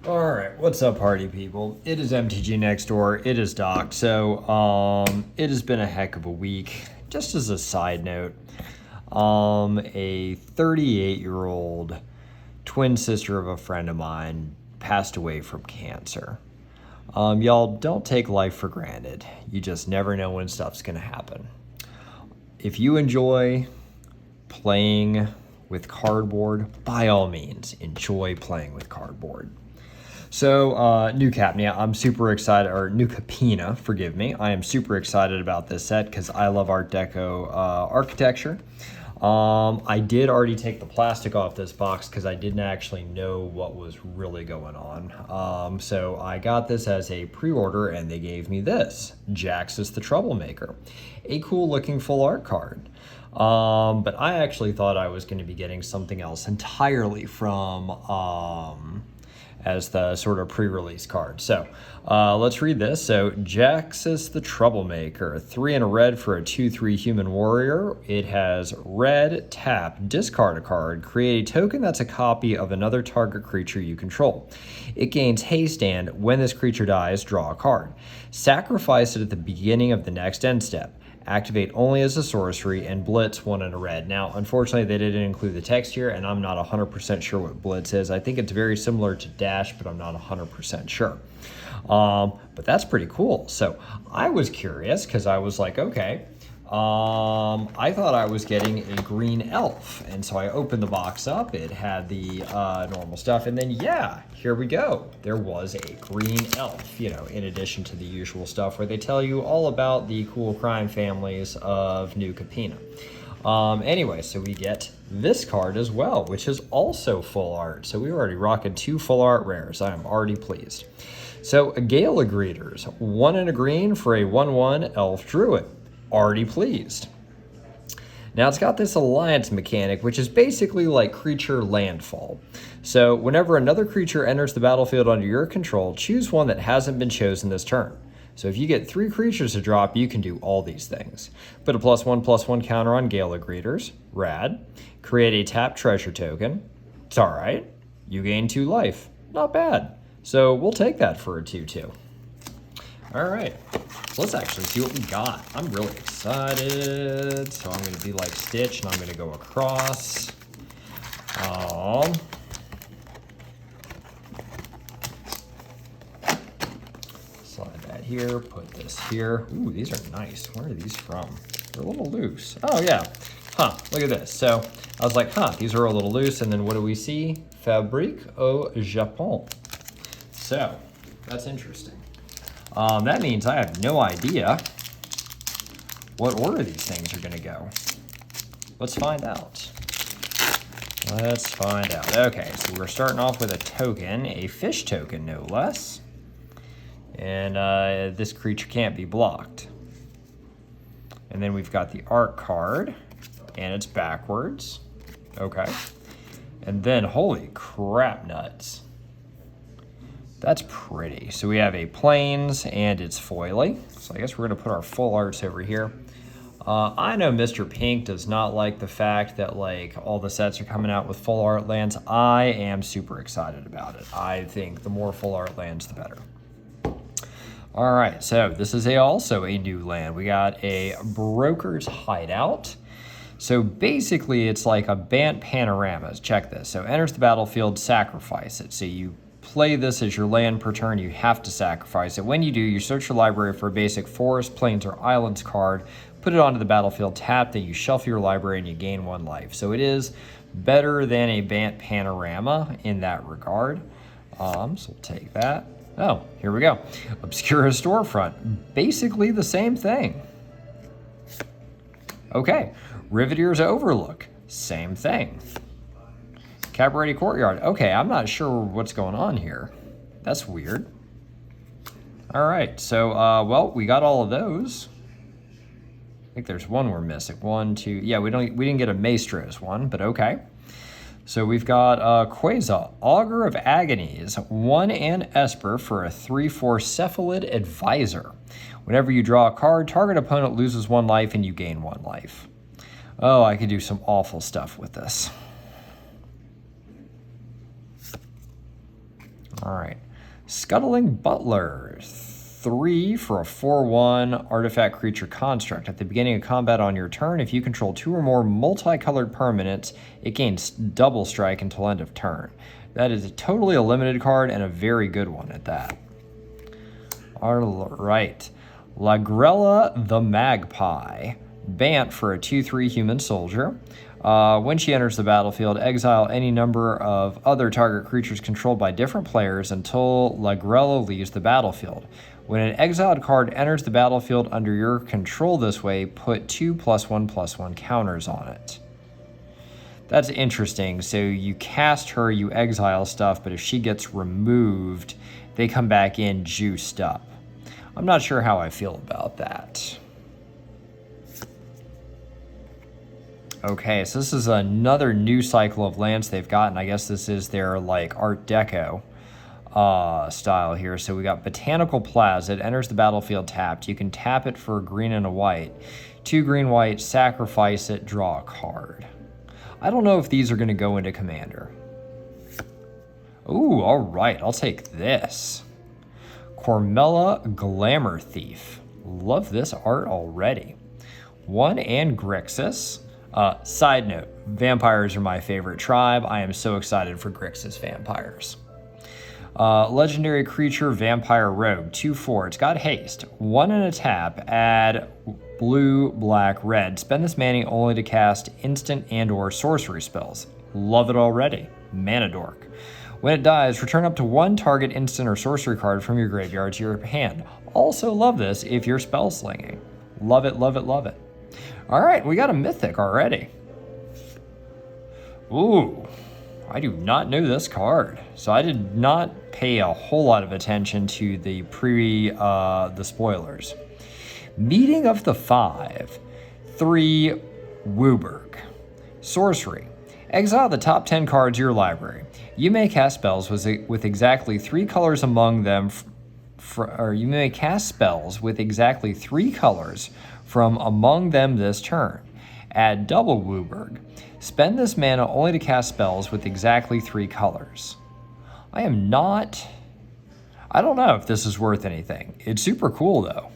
Alright, what's up party people? It is MTG next door, it is Doc. So, it has been a heck of a week. Just as a side note, a 38-year-old twin sister of a friend of mine passed away from cancer. Y'all don't take life for granted. You just never know when stuff's gonna happen. If you enjoy playing with cardboard, by all means, enjoy playing with cardboard. So, New Capenna, I'm super excited, or New Capenna, forgive me. I am super excited about this set because I love Art Deco architecture. I did already take the plastic off this box because I didn't actually know what was really going on. So I got this as a pre-order and they gave me this, Jaxus the Troublemaker, a cool looking full art card. But I actually thought I was going to be getting something else entirely from as the sort of pre-release card. So let's read this. So Jaxus the Troublemaker, 3 and a red for a 2/3 human warrior. It has red, tap, discard a card, create a token that's a copy of another target creature you control. It gains haste and when this creature dies, draw a card. Sacrifice it at the beginning of the next end step. Activate only as a sorcery, and Blitz 1 and a red. Now, unfortunately, they didn't include the text here, and I'm not 100% sure what Blitz is. I think it's very similar to Dash, but I'm not 100% sure. But that's pretty cool. So I was curious, because I was like, okay, I thought I was getting a green elf. And so I opened the box up. It had the normal stuff. And then, yeah, here we go. There was a green elf, you know, in addition to the usual stuff where they tell you all about the cool crime families of New Capenna. Anyway, so we get this card as well, which is also full art. So we were already rocking 2 full art rares. I am already pleased. So Gala Greeters, 1 and a green for a 1/1 elf druid. Already pleased. Now it's got this alliance mechanic, which is basically like creature landfall. So whenever another creature enters the battlefield under your control, choose one that hasn't been chosen this turn. So if you get 3 creatures to drop, you can do all these things. Put a +1/+1 counter on Gala Greeters. Rad. Create a tap treasure token. It's all right. You gain 2 life. Not bad. So we'll take that for a 2/2. All right, so let's actually see what we got. I'm really excited. So I'm gonna be like Stitch and I'm gonna go across. Slide that here, put this here. Ooh, these are nice. Where are these from? They're a little loose. Oh yeah, look at this. So I was like, these are a little loose. And then what do we see? Fabrique au Japon. So that's interesting. That means I have no idea what order these things are going to go. Let's find out. Let's find out. Okay, so we're starting off with a token, a fish token no less. And this creature can't be blocked. And then we've got the art card, and it's backwards. Okay. And then, holy crap nuts. That's pretty. So we have a plains and it's foily. So I guess we're gonna put our full arts over here. I know Mr. Pink does not like the fact that like all the sets are coming out with full art lands. I am super excited about it. I think the more full art lands, the better. All right, so this is also a new land. We got a Broker's Hideout. So basically it's like a Bant Panoramas. Check this. So enters the battlefield, sacrifice it. So you play this as your land per turn, you have to sacrifice it. When you do, you search your library for a basic forest, plains, or islands card, put it onto the battlefield, tap, then you shuffle your library and you gain 1 life. So it is better than a Bant Panorama in that regard. So we'll take that. Oh, here we go. Obscura Storefront, basically the same thing. Okay, Riveter's Overlook, same thing. Cabaret Courtyard. Okay, I'm not sure what's going on here. That's weird. All right, so, well, we got all of those. I think there's one we're missing. 1, 2, yeah, we didn't get a Maestros one, but okay. So we've got Quasar, Augur of Agonies, 1 and Esper for a 3/4 Cephalid Advisor. Whenever you draw a card, target opponent loses 1 life and you gain 1 life. Oh, I could do some awful stuff with this. All right. Scuttling Butler. 3 for a 4/1 artifact creature construct. At the beginning of combat on your turn, if you control 2 or more multicolored permanents, it gains double strike until end of turn. That is totally a limited card and a very good one at that. All right. Lagrella the Magpie. Bant for a 2/3 human soldier. When she enters the battlefield, exile any number of other target creatures controlled by different players until Lagrella leaves the battlefield. When an exiled card enters the battlefield under your control this way, put 2 +1/+1 counters on it. That's interesting. So you cast her, you exile stuff, but if she gets removed, they come back in juiced up. I'm not sure how I feel about that. Okay, so this is another new cycle of lands they've gotten. I guess this is their like Art Deco style here. So we got Botanical Plaza. It enters the battlefield tapped. You can tap it for a green and a white. 2 green, white, sacrifice it, draw a card. I don't know if these are going to go into Commander. Ooh, all right, I'll take this. Cormella Glamour Thief. Love this art already. 1 and Grixis. Side note, vampires are my favorite tribe. I am so excited for Grixis vampires. Legendary creature, Vampire Rogue, 2/4. It's got haste. 1 and a tap, add blue, black, red. Spend this mana only to cast instant and or sorcery spells. Love it already. Mana Dork. When it dies, return up to 1 target instant or sorcery card from your graveyard to your hand. Also love this if you're spell slinging. Love it, love it, love it. All right, we got a mythic already. Ooh, I do not know this card. So I did not pay a whole lot of attention to the the spoilers. Meeting of the 5. 3 Wooburg. Sorcery. Exile the top 10 cards of your library. You may cast spells with exactly 3 colors among them, or you may cast spells with exactly 3 colors from among them this turn. Add double Wooburg. Spend this mana only to cast spells with exactly 3 colors. I don't know if this is worth anything. It's super cool though.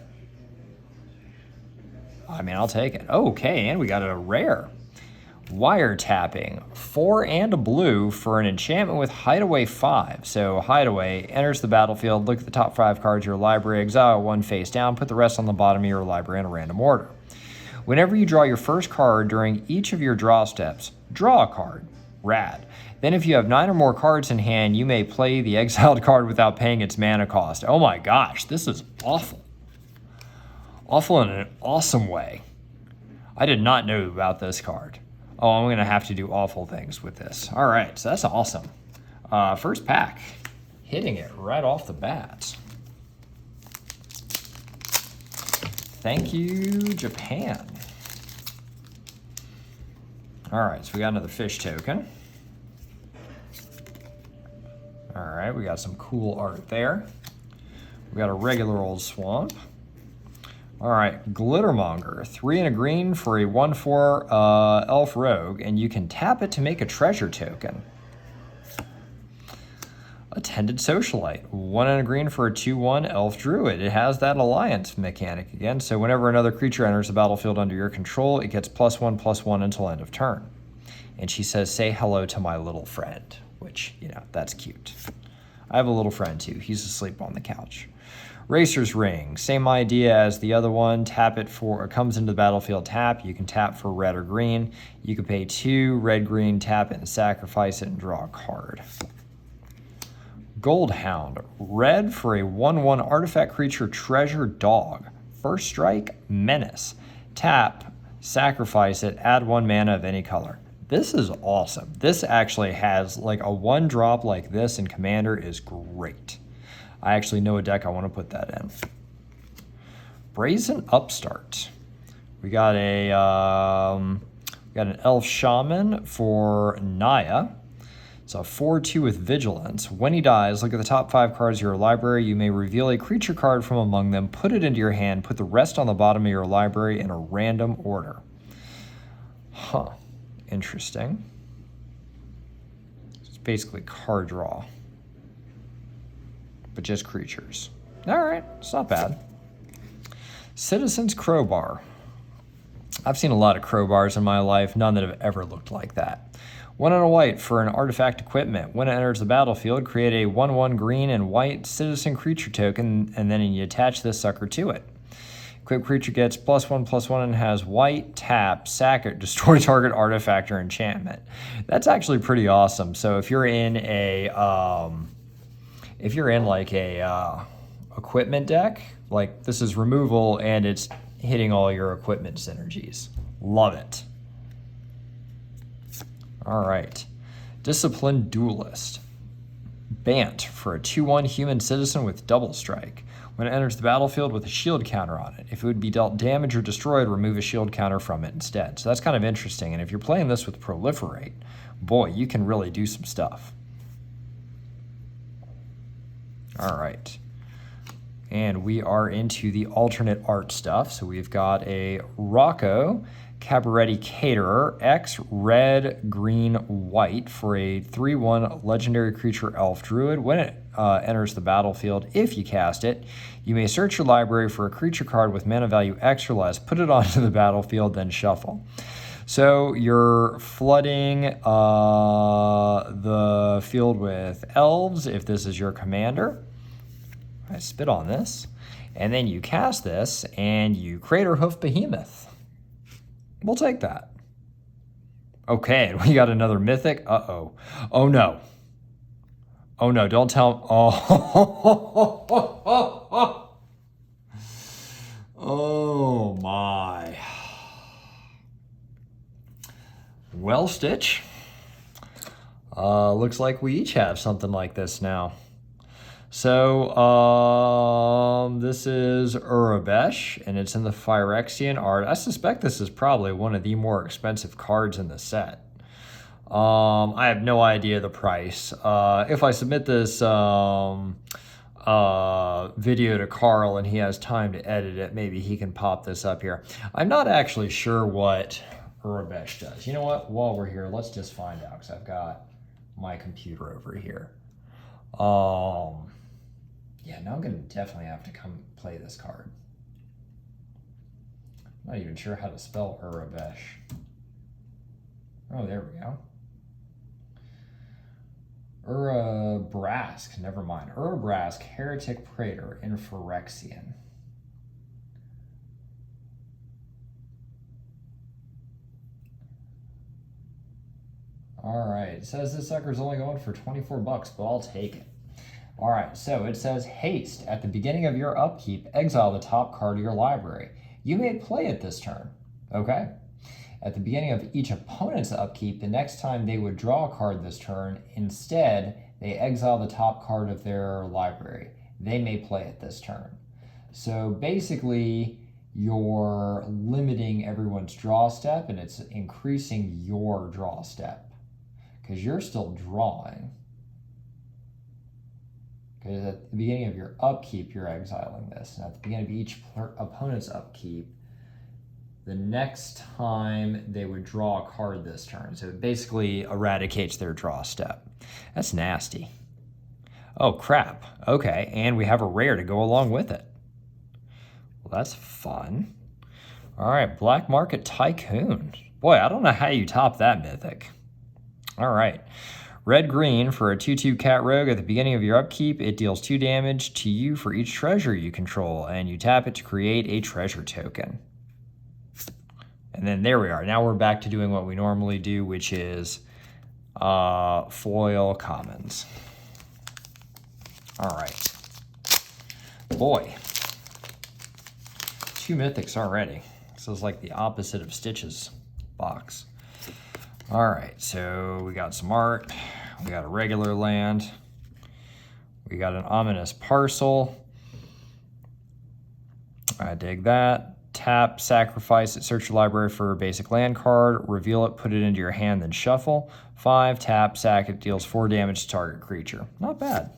I mean, I'll take it. Okay, and we got a rare. Wiretapping. 4 and a blue for an enchantment with Hideaway 5. So Hideaway enters the battlefield, look at the top 5 cards of your library, exile 1 face down, put the rest on the bottom of your library in a random order. Whenever you draw your first card during each of your draw steps, draw a card. Rad. Then if you have 9 or more cards in hand, you may play the exiled card without paying its mana cost. Oh my gosh, this is awful. Awful in an awesome way. I did not know about this card. Oh, I'm going to have to do awful things with this. All right, so that's awesome. First pack, hitting it right off the bat. Thank you, Japan. All right, so we got another fish token. All right, we got some cool art there. We got a regular old swamp. All right, Glittermonger, 3 and a green for a 1/4 elf rogue, and you can tap it to make a treasure token. Attended Socialite, 1 and a green for a 2/1 elf druid. It has that alliance mechanic again, so whenever another creature enters the battlefield under your control, it gets +1/+1 until end of turn. And she says, say hello to my little friend, which, you know, that's cute. I have a little friend too. He's asleep on the couch. Racer's Ring, same idea as the other one. Tap it for, it comes into the battlefield tap. You can tap for red or green. You can pay 2, red, green, tap it and sacrifice it and draw a card. Goldhound, red for a 1/1 artifact creature treasure dog. First strike, menace. Tap, sacrifice it, add 1 mana of any color. This is awesome. This actually has like a 1 drop like this in Commander is great. I actually know a deck I want to put that in. Brazen Upstart. We got an Elf Shaman for Naya. It's a 4/2 with Vigilance. When he dies, look at the top 5 cards of your library. You may reveal a creature card from among them, put it into your hand, put the rest on the bottom of your library in a random order. Huh. Interesting. It's basically card draw. but just creatures. All right, it's not bad. Citizen's Crowbar. I've seen a lot of crowbars in my life, none that have ever looked like that. 1 and a white for an artifact equipment. When it enters the battlefield, create a 1/1 green and white citizen creature token, and then you attach this sucker to it. Equipped creature gets +1/+1 and has white, tap, sack it, destroy target artifact or enchantment. That's actually pretty awesome. So if you're in like a equipment deck, like this is removal and it's hitting all your equipment synergies. Love it. All right. Disciplined Duelist. Bant for a 2/1 human citizen with double strike. When it enters the battlefield with a shield counter on it, if it would be dealt damage or destroyed, remove a shield counter from it instead. So that's kind of interesting. And if you're playing this with Proliferate, boy, you can really do some stuff. All right. And we are into the alternate art stuff. So we've got a Rocco Cabaretti Caterer, X, red, green, white for a 3/1 legendary creature elf druid. When it enters the battlefield, if you cast it, you may search your library for a creature card with mana value X or less, put it onto the battlefield, then shuffle. So you're flooding the field with elves if this is your commander. I spit on this. And then you cast this and you Craterhoof Behemoth. We'll take that. Okay, we got another mythic. Uh-oh. Oh, no. Oh, no, don't tell... Oh. Oh, my. Well, Stitch. Looks like we each have something like this now. So, this is Urabesh, and it's in the Phyrexian art. I suspect this is probably one of the more expensive cards in the set. I have no idea the price. If I submit this video to Carl and he has time to edit it, maybe he can pop this up here. I'm not actually sure what Urabesh does. You know what? While we're here, let's just find out, because I've got my computer over here. Yeah, now I'm going to definitely have to come play this card. I'm not even sure how to spell Urabesh. Oh, there we go. Urabrask, never mind. Urabrask, Heretic Praetor in Phyrexian. All right, it says this sucker's only going for 24 bucks, but I'll take it. All right, so it says haste. At the beginning of your upkeep, exile the top card of your library. You may play it this turn, okay? At the beginning of each opponent's upkeep, the next time they would draw a card this turn, instead, they exile the top card of their library. They may play it this turn. So basically, you're limiting everyone's draw step, and it's increasing your draw step, because you're still drawing. Because at the beginning of your upkeep, you're exiling this. And at the beginning of each opponent's upkeep, the next time they would draw a card this turn. So it basically eradicates their draw step. That's nasty. Oh, crap. Okay, and we have a rare to go along with it. Well, that's fun. All right, Black Market Tycoon. Boy, I don't know how you top that mythic. All right. Red-green for a 2/2 cat rogue. At the beginning of your upkeep, it deals 2 damage to you for each treasure you control, and you tap it to create a treasure token. And then there we are. Now we're back to doing what we normally do, which is foil commons. All right. Boy. 2 mythics already. This is like the opposite of Stitch's box. All right, so we got some art, we got a regular land, we got an ominous parcel. I dig that. Tap, sacrifice it, search your library for a basic land card, reveal it, put it into your hand, then shuffle. 5, tap, sack it, deals 4 damage to target creature. Not bad.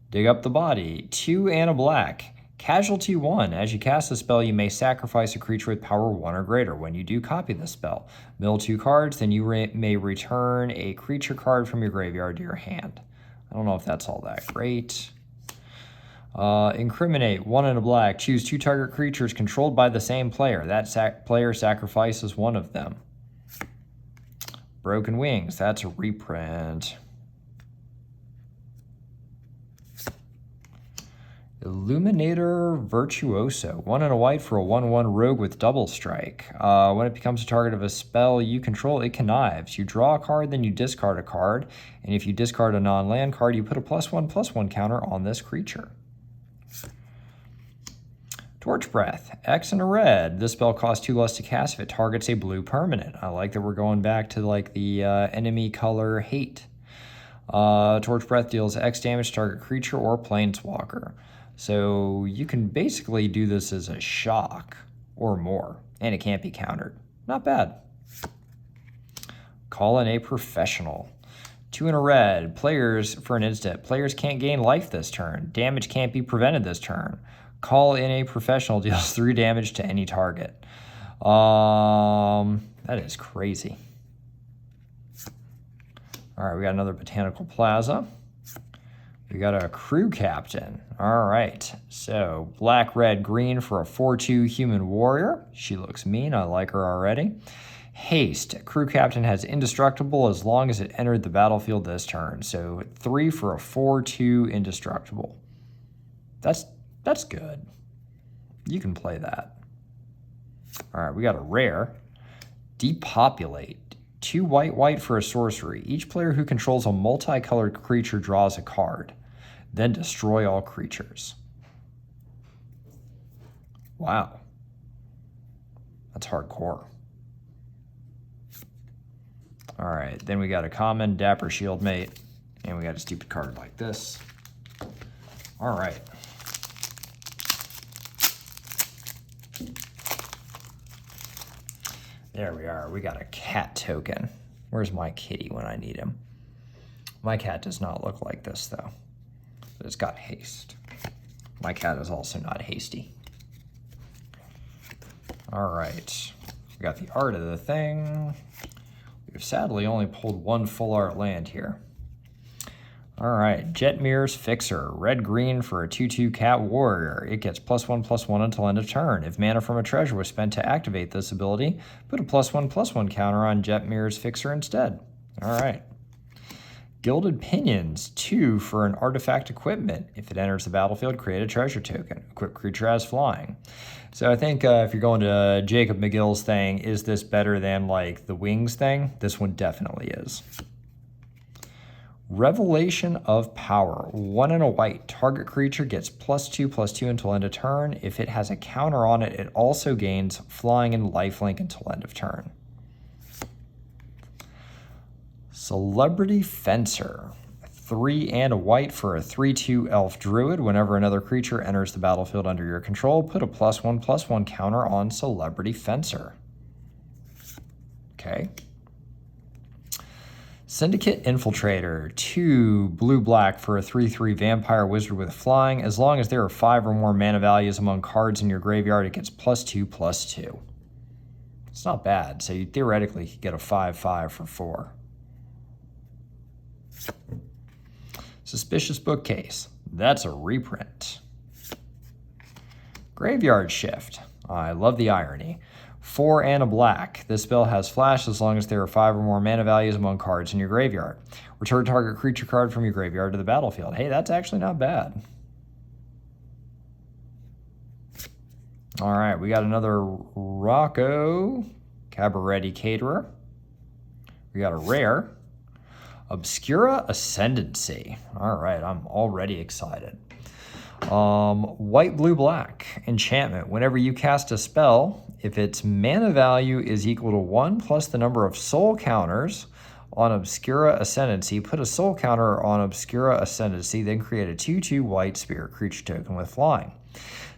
Dig up the body. 2 and a black. Casualty 1. As you cast the spell, you may sacrifice a creature with power 1 or greater. When you do, copy the spell. Mill 2 cards, then you may return a creature card from your graveyard to your hand. I don't know if that's all that great. Incriminate, 1 and a black. Choose 2 target creatures controlled by the same player. That player sacrifices one of them. Broken Wings, that's a reprint. Illuminator Virtuoso, 1 and a white for a 1/1 rogue with double strike. When it becomes a target of a spell you control, it connives. You draw a card, then you discard a card, and if you discard a non-land card, you put a +1/+1 counter on this creature. Torch Breath, X and a red. This spell costs 2 less to cast if it targets a blue permanent. I like that we're going back to like the enemy color hate. Torch Breath deals X damage to target creature or planeswalker. So you can basically do this as a shock or more, and it can't be countered. Not bad. Call in a professional. 2 and a red. Players, for an instant, players can't gain life this turn. Damage can't be prevented this turn. Call in a professional deals 3 damage to any target. That is crazy. All right, we got another Botanical Plaza. We got a crew captain. All right, so black, red, green for a 4/2 human warrior. She looks mean. I like her already. Haste. Crew captain has indestructible as long as it entered the battlefield this turn. So 3 for a 4/2 indestructible. That's good. You can play that. All right, we got a rare. Depopulate. 2 white for a sorcery. Each player who controls a multicolored creature draws a card. Then destroy all creatures. Wow. That's hardcore. All right, then we got a common Dapper Shieldmate, and we got a stupid card like this. All right. There we are. We got a cat token. Where's my kitty when I need him? My cat does not look like this, though. But it's got haste. My cat is also not hasty. All right. We got the art of the thing. We've sadly only pulled 1 full art land here. All right. Jetmir's Fixer. Red-green for a 2/2 cat warrior. It gets +1/+1 until end of turn. If mana from a treasure was spent to activate this ability, put a +1/+1 counter on Jetmir's Fixer instead. All right. Gilded Pinions, 2 for an artifact equipment. If it enters the battlefield, create a treasure token. Equip creature as flying. So I think if you're going to Jacob McGill's thing, is this better than like the Wings thing? This one definitely is. Revelation of Power, 1 and a white. Target creature gets +2/+2 until end of turn. If it has a counter on it, it also gains flying and lifelink until end of turn. Celebrity Fencer, 3 and a white for a 3/2 elf druid. Whenever another creature enters the battlefield under your control, put a +1/+1 counter on Celebrity Fencer. Okay. Syndicate Infiltrator, 2 blue-black for a 3/3 vampire wizard with flying. As long as there are 5 or more mana values among cards in your graveyard, it gets +2/+2. It's not bad, so you theoretically could get a 5/5 for 4. Suspicious Bookcase, that's a reprint. Graveyard Shift, I love the irony. 4 and a black. This spell has flash as long as there are 5 or more mana values among cards in your graveyard. Return target creature card from your graveyard to the battlefield. Hey, that's actually not bad. All right, we got another Rocco Cabaretti Caterer. We got a rare. Obscura Ascendancy. All right, I'm already excited. White, blue, black. Enchantment. Whenever you cast a spell, if its mana value is equal to 1 plus the number of soul counters on Obscura Ascendancy, put a soul counter on Obscura Ascendancy, then create a 2/2 white spirit creature token with flying.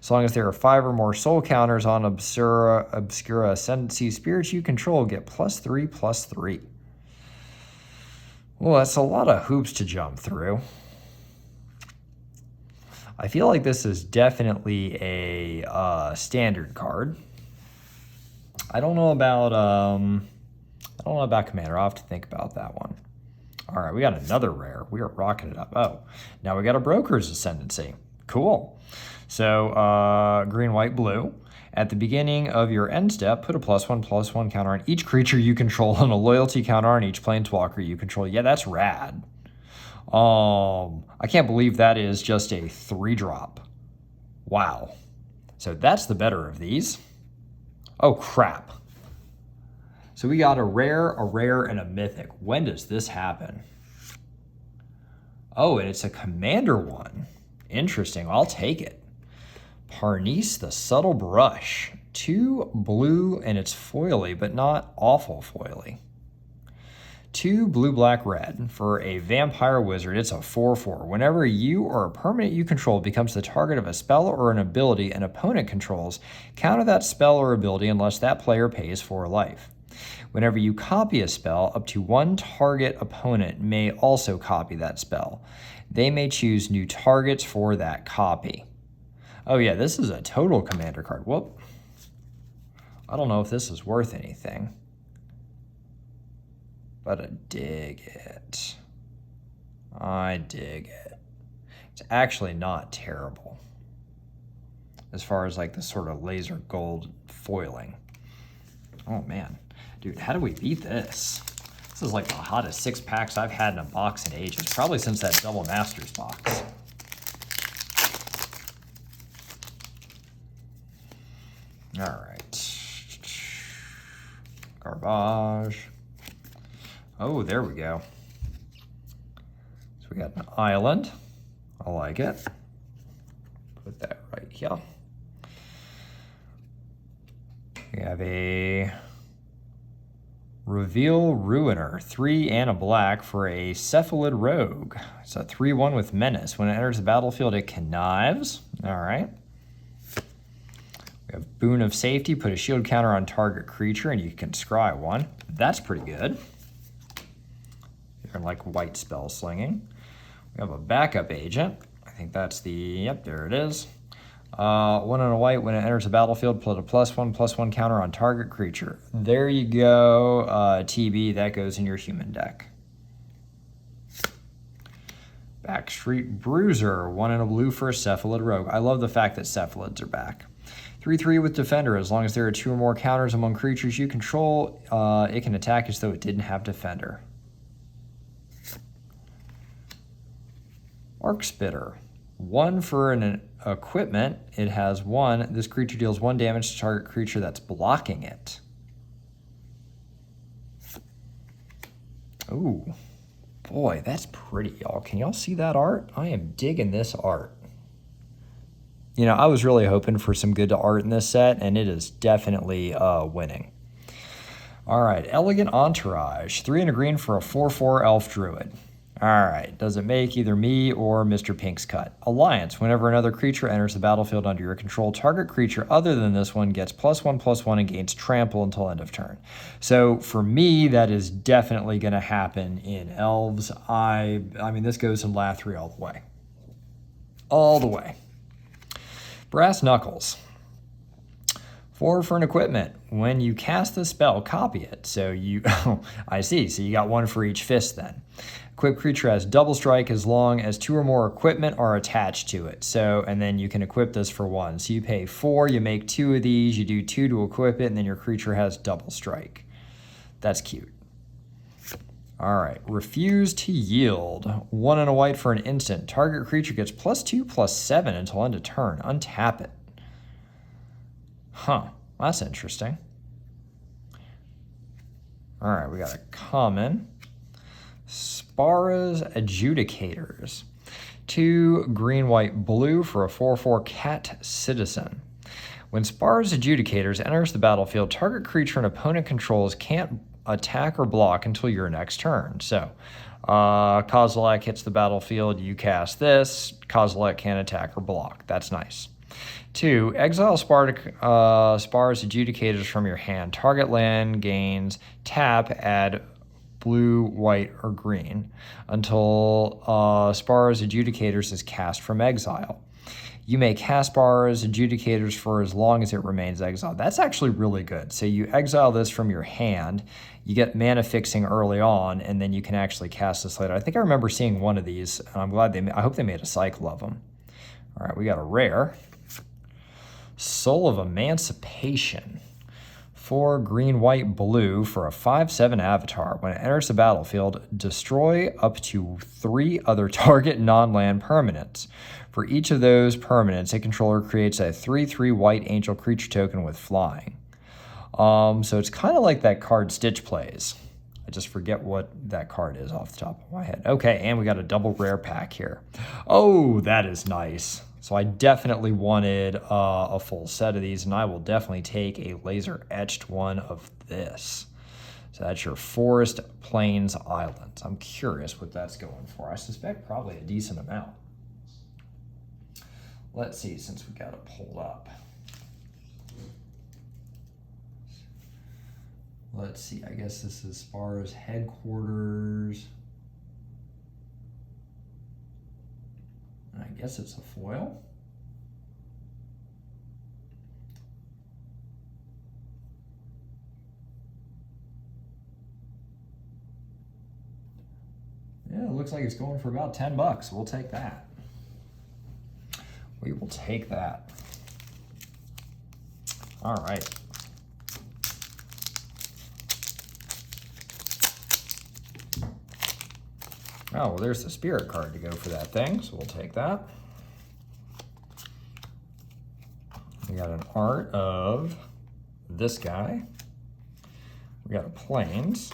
As long as there are 5 or more soul counters on Obscura Ascendancy, spirits you control get +3/+3. Well, that's a lot of hoops to jump through. I feel like this is definitely a standard card. I don't know about Commander. I'll have to think about that one. All right, we got another rare. We are rocking it up. Oh, now we got a Broker's Ascendancy. Cool. So green, white, blue. At the beginning of your end step, put a +1/+1 counter on each creature you control and a loyalty counter on each planeswalker you control. Yeah, that's rad. I can't believe that is just a 3-drop. Wow. So that's the better of these. Oh, crap. So we got a rare, and a mythic. When does this happen? Oh, and it's a commander one. Interesting. I'll take it. Parnice the Subtle Brush. 2 blue, and it's foily, but not awful foily. 2 blue, black, red. For a vampire wizard, it's a 4/4. Whenever you or a permanent you control becomes the target of a spell or an ability an opponent controls, counter that spell or ability unless that player pays 4 life. Whenever you copy a spell, up to 1 target opponent may also copy that spell. They may choose new targets for that copy. Oh yeah, this is a total commander card. Whoop. I don't know if this is worth anything, but I dig it. I dig it. It's actually not terrible as far as like the sort of laser gold foiling. Oh man, dude, how do we beat this? This is like the hottest 6-packs I've had in a box in ages, probably since that Double Masters box. All right. Garbage. Oh, there we go. So we got an island. I like it. Put that right here. We have a Reveal Ruiner, 3 and a black for a Cephalid Rogue. It's a 3/1 with Menace. When it enters the battlefield, it connives. All right. We have Boon of Safety. Put a shield counter on target creature, and you can scry 1. That's pretty good. They're like white spell slinging. We have a Backup Agent. I think that's the, yep, there it is. 1 and a white. When it enters the battlefield, put a +1/+1 counter on target creature. There you go, TB. That goes in your human deck. Backstreet Bruiser. 1 and a blue for a Cephalid Rogue. I love the fact that Cephalids are back. 3/3 with Defender. As long as there are 2 or more counters among creatures you control, it can attack as though it didn't have Defender. Arc Spitter. 1 for an equipment. It has 1. This creature deals 1 damage to target creature that's blocking it. Ooh. Boy, that's pretty, y'all. Can y'all see that art? I am digging this art. You know, I was really hoping for some good art in this set, and it is definitely winning. All right, Elegant Entourage. 3 and a green for a 4/4 elf druid. All right, does it make either me or Mr. Pink's cut? Alliance. Whenever another creature enters the battlefield under your control, target creature other than this one gets +1/+1 and gains trample until end of turn. So for me, that is definitely going to happen in elves. I mean, this goes in Lathri all the way. All the way. Brass Knuckles. 4 for an equipment. When you cast the spell, copy it. So you, I see. So you got 1 for each fist then. Equipped creature has double strike as long as 2 or more equipment are attached to it. So, and then you can equip this for 1. So you pay 4, you make 2 of these, you do 2 to equip it, and then your creature has double strike. That's cute. All right, Refuse to Yield. 1 and a white for an instant. Target creature gets +2/+7 until end of turn. Untap it. Huh, that's interesting. All right, we got a common. Spara's Adjudicators. 2 green, white, blue for a 4/4 cat citizen. When Spara's Adjudicators enters the battlefield, target creature an opponent controls can't attack or block until your next turn. So, Kozilek hits the battlefield, you cast this, Kozilek can't attack or block. That's nice. 2, exile Spara's Adjudicators from your hand. Target land gains tap, add blue, white, or green until Spar's Adjudicators is cast from exile. You may cast Spar's Adjudicators for as long as it remains exiled. That's actually really good. So you exile this from your hand, you get mana fixing early on, and then you can actually cast this later. I think I remember seeing one of these, and I'm glad I hope they made a cycle of them. All right, we got a rare. Soul of Emancipation. 4 green, white, blue for a 5/7 avatar. When it enters the battlefield, destroy up to 3 other target non-land permanents. For each of those permanents, a controller creates a 3/3 white angel creature token with flying. So it's kind of like that card Stitch plays. I just forget what that card is off the top of my head. Okay, and we got a double rare pack here. Oh, that is nice. So I definitely wanted a full set of these, and I will definitely take a laser etched one of this. So that's your Forest Plains Islands. I'm curious what that's going for. I suspect probably a decent amount. Let's see, since we got it pulled up. Let's see, I guess this is as far as headquarters. I guess it's a foil. Yeah, it looks like it's going for about 10 bucks. We'll take that. We will take that. All right. Oh, well, there's the spirit card to go for that thing, so we'll take that. We got an art of this guy. We got a Plains.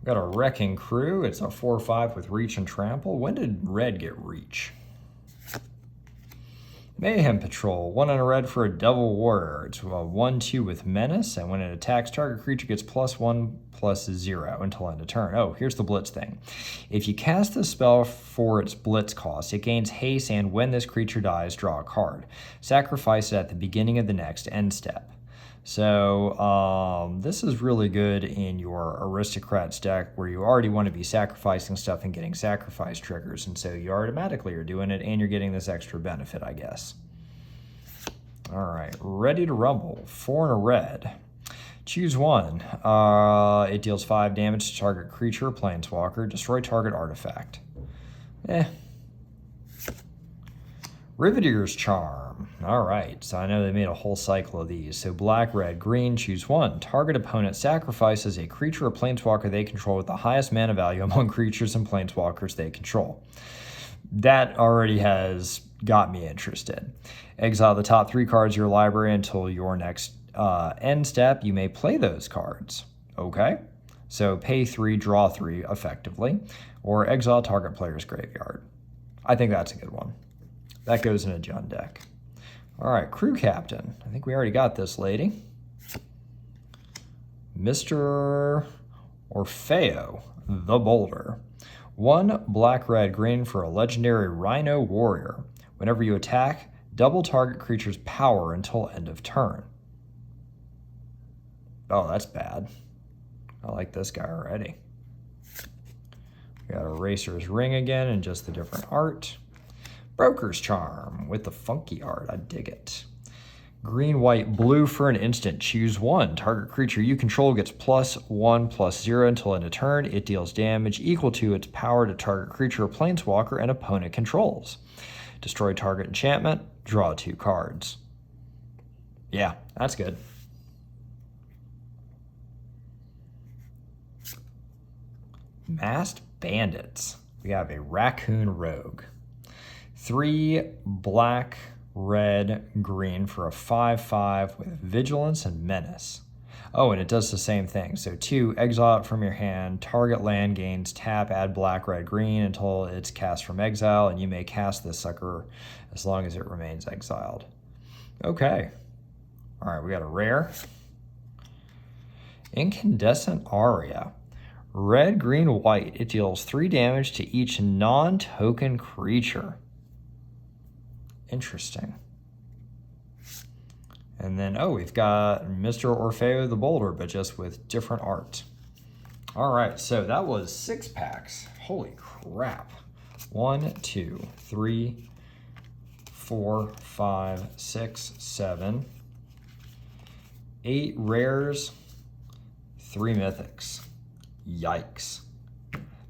We got a Wrecking Crew. It's a 4/5 with Reach and Trample. When did red get Reach? Mayhem Patrol, 1 and a red for a Devil Warrior. It's a 1/2 with Menace, and when it attacks, target creature gets +1/+0 until end of turn. Oh, here's the Blitz thing. If you cast the spell for its Blitz cost, it gains haste, and when this creature dies, draw a card. Sacrifice it at the beginning of the next end step. So this is really good in your Aristocrats deck where you already want to be sacrificing stuff and getting sacrifice triggers, and so you automatically are doing it and you're getting this extra benefit, I guess. All right, Ready to Rumble, 4 and a red. Choose one. It deals 5 damage to target creature or planeswalker. Destroy target artifact. Riveter's Charm. All right, so I know they made a whole cycle of these. So black, red, green, choose one. Target opponent sacrifices a creature or planeswalker they control with the highest mana value among creatures and planeswalkers they control. That already has got me interested. Exile the top 3 cards of your library until your next end step. You may play those cards. Okay, so pay 3, draw 3 effectively, or exile target player's graveyard. I think that's a good one. That goes in a Jund deck. All right, Crew Captain. I think we already got this lady. Mr. Orfeo, the Boulder. 1 black, red, green for a legendary Rhino Warrior. Whenever you attack, double target creature's power until end of turn. Oh, that's bad. I like this guy already. We got Eraser's Ring again and just the different art. Broker's Charm with the funky art. I dig it. Green, white, blue for an instant. Choose one. Target creature you control gets +1/+0 until end of turn. It deals damage equal to its power to target creature or planeswalker an opponent controls. Destroy target enchantment. Draw 2 cards. Yeah, that's good. Masked Bandits. We have a Raccoon Rogue. 3 black, red, green for a 5/5 with Vigilance and Menace. Oh, and it does the same thing. So 2, exile it from your hand, target land gains tap, add black, red, green until it's cast from exile, and you may cast this sucker as long as it remains exiled. Okay. All right, we got a rare. Incandescent Aria. Red, green, white. It deals 3 damage to each non-token creature. Interesting. And then, oh, we've got Mr. Orfeo the Boulder, but just with different art. All right, so that was 6 packs. Holy crap. 1, 2, 3, 4, 5, 6, 7, 8 rares, 3 mythics. Yikes.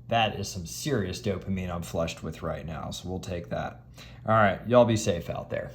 That is some serious dopamine I'm flushed with right now, so we'll take that. All right, y'all be safe out there.